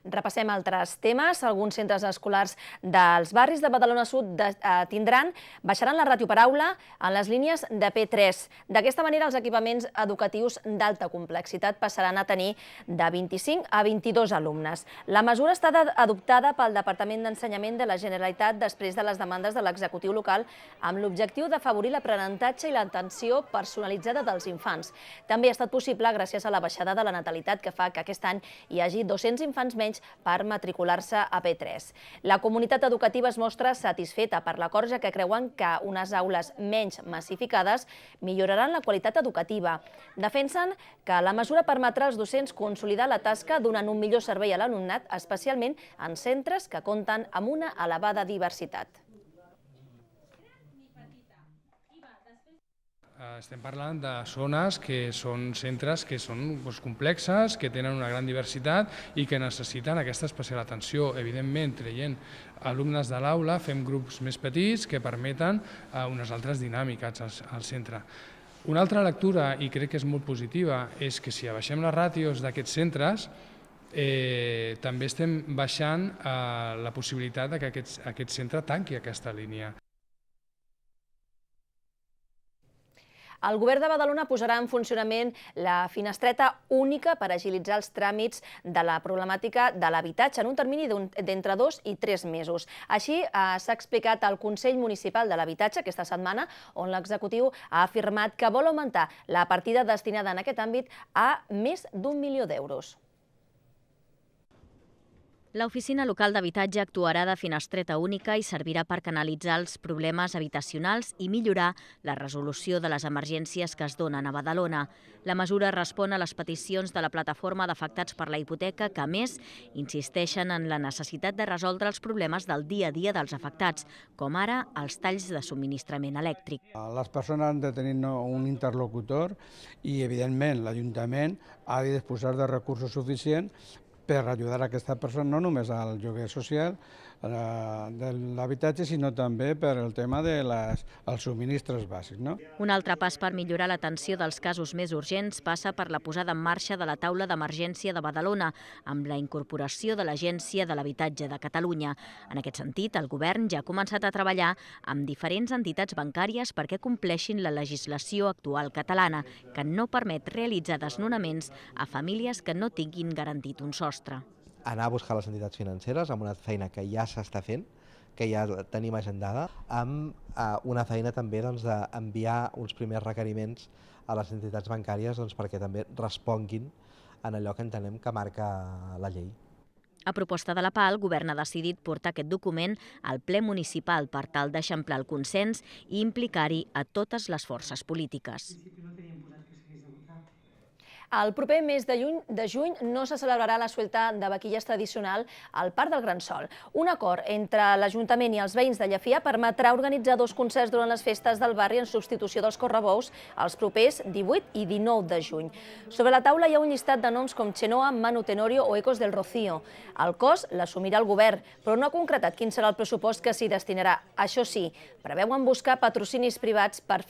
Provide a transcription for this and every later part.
Repassem altres temes. Alguns centres escolars dels barris de Badalona Sud baixaran la ràtio per aula en les línies de P3. D'aquesta manera, els equipaments educatius d'alta complexitat passaran a tenir de 25 a 22 alumnes. La mesura està adoptada pel Departament d'Ensenyament de la Generalitat després de les demandes de l'executiu local amb l'objectiu d'afavorir l'aprenentatge i l'atenció personalitzada dels infants. També ha estat possible gràcies a la baixada de la natalitat que fa que aquest any hi hagi 200 infants menys per matricular-se a P3. La comunitat educativa es mostra satisfeta per l'acord, ja que creuen que unes aules menys massificades milloraran la qualitat educativa. Defensen que la mesura permetrà als docents consolidar la tasca donant un millor servei a l'alumnat, especialment en centres que compten amb una elevada diversitat. Estem parlant de zones que són centres que són complexes, que tenen una gran diversitat i que necessiten aquesta especial atenció. Evidentment, traient alumnes de l'aula, fem grups més petits que permeten unes altres dinàmiques al centre. Una altra lectura, i crec que és molt positiva, és que si abaixem les ràtios d'aquests centres, també estem baixant la possibilitat que aquest centre tanqui aquesta línia. El Govern de Badalona posarà en funcionament la finestreta única per agilitzar els tràmits de la problemàtica de l'habitatge en un termini d'entre 2 i 3 mesos. Així s'ha explicat al Consell Municipal de l'Habitatge aquesta setmana, on l'executiu ha afirmat que vol augmentar la partida destinada en aquest àmbit a més d'1 milió d'euros. L'Oficina Local d'Habitatge actuarà de finestreta única i servirà per canalitzar els problemes habitacionals i millorar la resolució de les emergències que es donen a Badalona. La mesura respon a les peticions de la plataforma d'afectats per la hipoteca que, a més, insisteixen en la necessitat de resoldre els problemes del dia a dia dels afectats, com ara els talls de subministrament elèctric. Les persones han de tenir un interlocutor i, evidentment, l'Ajuntament ha de disposar de recursos suficients per ajudar a aquesta persona, no només al lloguer social de l'habitatge, sinó també per el tema dels subministres bàsics. Un altre pas per millorar l'atenció dels casos més urgents passa per la posada en marxa de la taula d'emergència de Badalona, amb la incorporació de l'Agència de l'Habitatge de Catalunya. En aquest sentit, el Govern ja ha començat a treballar amb diferents entitats bancàries perquè compleixin la legislació actual catalana, que no permet realitzar desnonaments a famílies que no tinguin garantit un sostre. Anar a buscar les entitats financeres amb una feina que ja s'està fent, que ja tenim agendada, amb una feina també d'enviar uns primers requeriments a les entitats bancàries perquè també responguin en allò que entenem que marca la llei. A proposta de la PA, el Govern ha decidit portar aquest document al ple municipal per tal d'eixamplar el consens i implicar-hi a totes les forces polítiques. El proper mes de juny no se celebrarà la suelta de vaquilles tradicional al Parc del Gran Sol. Un acord entre l'Ajuntament i els veïns de Llefià permetrà organitzar 2 concerts durant les festes del barri en substitució dels correbous els propers 18 i 19 de juny. Sobre la taula hi ha un llistat de noms com Chenoa, Manu Tenorio o Ecos del Rocío. El cost l'assumirà el Govern, però no ha concretat quin serà el pressupost que s'hi destinarà. Això sí, preveuen buscar patrocinis privats per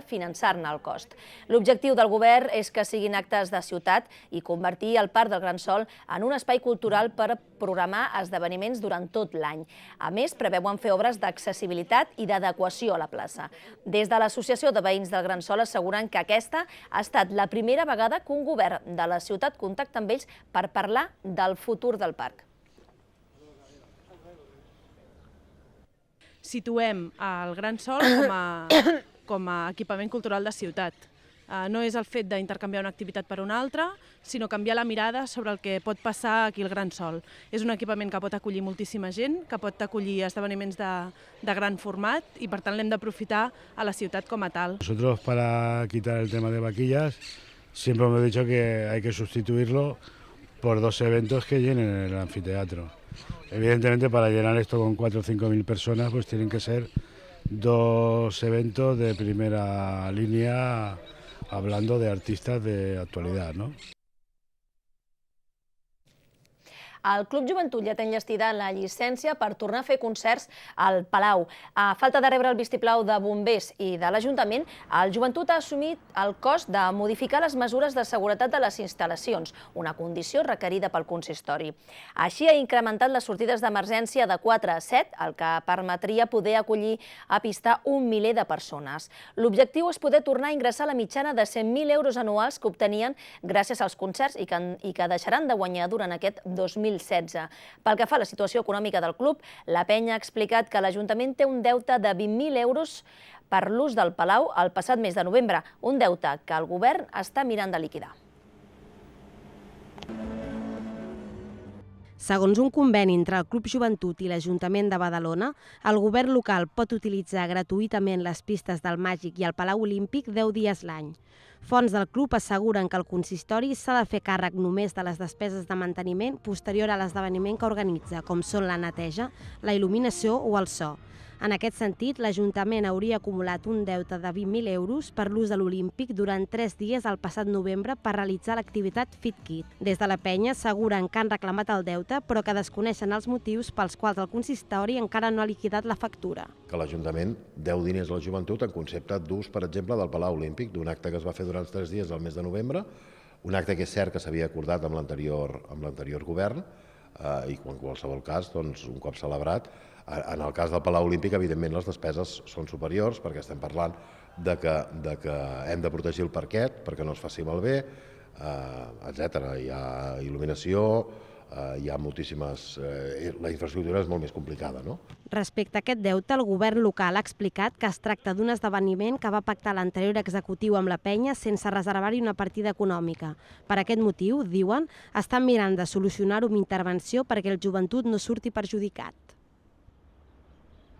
finançar-ne el cost. L'objectiu del Govern és que siguin actes de ciutat i convertir el Parc del Gran Sol en un espai cultural per programar esdeveniments durant tot l'any. A més, preveuen fer obres d'accessibilitat i d'adequació a la plaça. Des de l'Associació de Veïns del Gran Sol asseguren que aquesta ha estat la primera vegada que un govern de la ciutat contacta amb ells per parlar del futur del parc. Situem el Gran Sol com a equipament cultural de ciutat. No és el fet d'intercanviar una activitat per una altra, sinó canviar la mirada sobre el que pot passar aquí al Gran Sol. És un equipament que pot acollir moltíssima gent, que pot acollir esdeveniments de gran format i per tant l'hem d'aprofitar a la ciutat com a tal. Nosotros, para quitar el tema de vaquillas, siempre hemos dicho que hay que sustituirlo por 2 eventos que llenen el anfiteatro. Evidentemente, para llenar esto con 4 o 5 mil personas, pues tienen que ser 2 eventos de primera línea, hablando de artistas de actualidad, ¿no? El Club Joventut ja té enllestida la llicència per tornar a fer concerts al Palau. A falta de rebre el vistiplau de bombers i de l'Ajuntament, el Joventut ha assumit el cost de modificar les mesures de seguretat de les instal·lacions, una condició requerida pel consistori. Així ha incrementat les sortides d'emergència de 4 a 7, el que permetria poder acollir a pista un miler de persones. L'objectiu és poder tornar a ingressar la mitjana de 100.000 euros anuals que obtenien gràcies als concerts i que deixaran de guanyar durant aquest 2016. Pel que fa a la situació econòmica del club, la penya ha explicat que l'Ajuntament té un deute de 20.000 euros per l'ús del Palau el passat mes de novembre, un deute que el govern està mirant de liquidar. Segons un conveni entre el Club Joventut i l'Ajuntament de Badalona, el govern local pot utilitzar gratuïtament les pistes del Màgic i el Palau Olímpic 10 dies l'any. Fonts del club asseguren que el consistori s'ha de fer càrrec només de les despeses de manteniment posterior a l'esdeveniment que organitza, com són la neteja, la il·luminació o el so. En aquest sentit, l'Ajuntament hauria acumulat un deute de 20.000 euros per l'ús de l'Olímpic durant 3 dies el passat novembre per realitzar l'activitat Fit Kit. Des de la penya asseguren que han reclamat el deute, però que desconeixen els motius pels quals el consistori encara no ha liquidat la factura. Que l'Ajuntament deu diners a la joventut en concepte d'ús, per exemple, del Palau Olímpic, d'un acte que es va fer durant 3 dies al mes de novembre, un acte que és cert que s'havia acordat amb l'anterior govern, i en qualsevol cas, un cop celebrat, en el cas del Palau Olímpic, evidentment, les despeses són superiors perquè estem parlant de que hem de protegir el parquet perquè no es faci malbé, etc. Hi ha il·luminació, hi ha moltíssimes... La infraestructura és molt més complicada, no? Respecte a aquest deute, el govern local ha explicat que es tracta d'un esdeveniment que va pactar l'anterior executiu amb la penya sense reservar-hi una partida econòmica. Per aquest motiu, diuen, estan mirant de solucionar-ho amb intervenció perquè el Joventut no surti perjudicat.